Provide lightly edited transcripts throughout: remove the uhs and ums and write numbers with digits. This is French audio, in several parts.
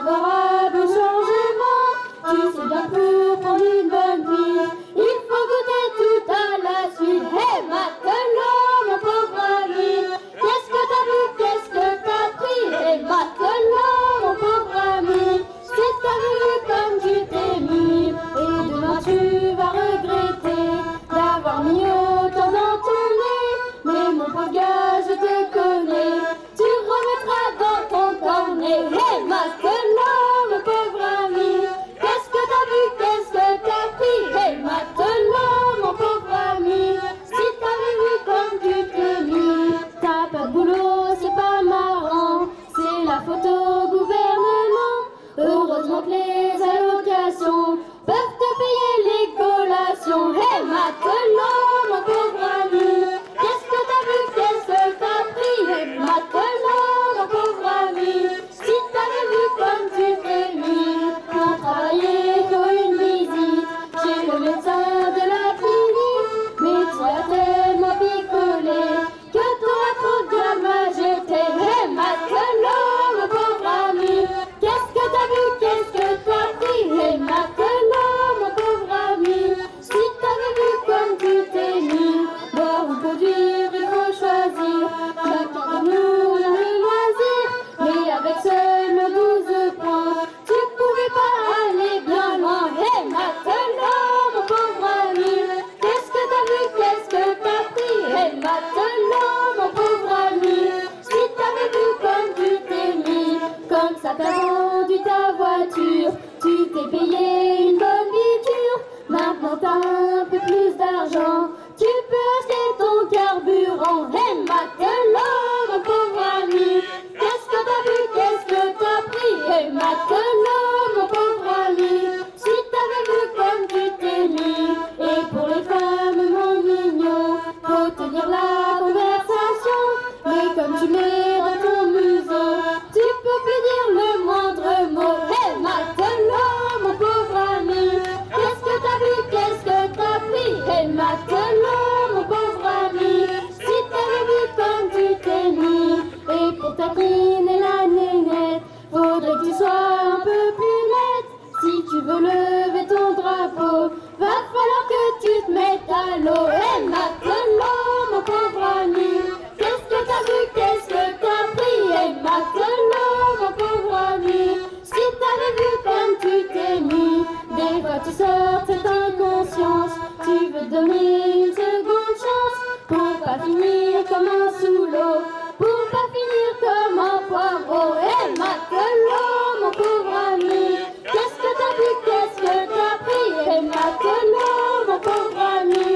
favorable au changement. Tu sais bien pour prendre une bonne vie, il faut goûter tout à la suite. Hey Matelot, mon pauvre ami, qu'est-ce que t'as vu, qu'est-ce que t'as pris? Hey Matelot, mon pauvre ami, si t'avais vu comme tu t'es mis, et demain tu vas regretter d'avoir mis autant dans ton nez. Mais mon pauvre gars, je te connais, tu remettras dans ton cornet. Hey Matelot, mon pauvre ami, qu'est-ce que t'as vu, qu'est-ce que t'as pris? Hey Matelot, mon pauvre ami, si t'avais vu comme tu t'es mis. T'as pas de boulot, c'est pas marrant, c'est la faute au gouvernement. Heureusement que les allocations peuvent te payer les collations. Hey Matelot, mon pauvre ami, qu'est-ce que t'as vu, qu'est-ce que t'as pris? Hey Matelot, mon pauvre ami, si t'avais vu comme tu t'es mis. Pour travailler, faut une visite chez le médecin de la clinique, mais tu as tellement picolé que t'auras trop de gamme à jeter. Hey Matelot, mon pauvre ami, qu'est-ce que t'as vu, qu'est-ce que t'as pris? Hey Matelot, mon pauvre ami, si t'avais vu comme tu t'es mis. Boire ou conduire, il faut choisir, chacun de nous a le loisir, mais avec seulement 12 points, tu pouvais pas aller bien loin. Hey Matelot, mon pauvre ami, qu'est-ce que t'as vu, qu'est-ce que t'as pris? Hey Matelot, mon pauvre ami, si t'avais vu comme tu t'es mis. Comme ça t'as vendu ta voiture, tu t'es payé une bonne viture, maintenant t'as un peu plus d'argent, tu peux acheter ton carburant. Hey Matelot, mon pauvre ami, qu'est-ce que t'as vu, qu'est-ce que t'as pris? Hey Matelot, mon pauvre ami, si t'avais vu comme tu t'es mis. Et pour les femmes, mon mignon, faut tenir la conversation, mais comme tu mets dans ton museau, tu peux plus dire le moindre mot. Hey Matelot, mon pauvre ami, qu'est-ce que t'as vu, qu'est-ce que t'as pris? Hey Matelot, mon pauvre ami, si t'avais vu comme tu t'es mis. Et pour ta crine et la nénette, faudrait que tu sois un peu plus nette. Si tu veux lever ton drapeau, va falloir que tu te mettes à l'eau. Hey Matelot, mon pauvre ami, qu'est-ce que t'as vu, qu'est-ce que t'as pris? Hey Matelot, mon pauvre ami, si t'avais vu comme tu t'es mis. Des fois tu sors cette inconscience, tu veux donner une seconde chance, pour pas finir comme un sous l'eau, pour pas finir comme un poivreau. Hey Matelot, mon pauvre ami, qu'est-ce que t'as vu, qu'est-ce que t'as pris? Hey Matelot, mon pauvre ami,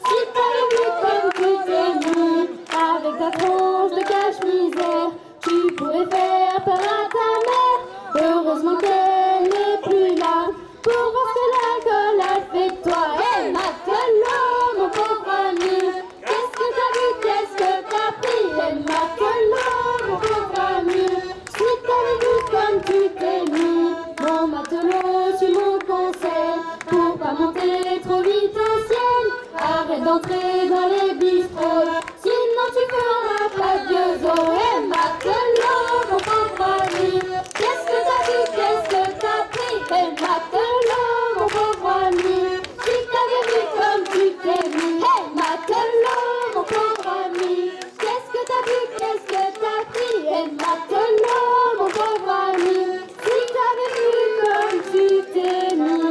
si t'avais vu comme tu t'es mis. Avec ta tronche de cache-misère, tu pourrais faire peur à ta mère. Heureusement qu'elle n'est plus là pour voir ce que l'alcool a fait de toi. Hey Matelot, mon pauvre ami, qu'est-ce que t'as vu, qu'est-ce que t'as pris? Hey Matelot, mon pauvre ami, si t'avais vu comme tu t'es mis. Mon matelot, suis mon conseil, pour pas monter trop vite au ciel. Arrête d'entrer dans les bistrots, sinon tu feras pas de zo. Hey Matelot, mon pauvre ami, qu'est-ce que t'as vu, qu'est-ce que t'as pris? Hey Matelot, mon pauvre ami, si t'avais vu comme tu t'es mis. Hey Matelot, mon pauvre ami, qu'est-ce que t'as vu, qu'est-ce que t'as pris? Hey Matelot, mon pauvre ami, si t'avais vu comme tu t'es mis.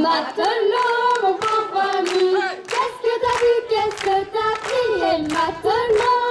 Matelot, mon pauvre ami, qu'est-ce que t'as vu, qu'est-ce que t'as pris? Hey Matelot,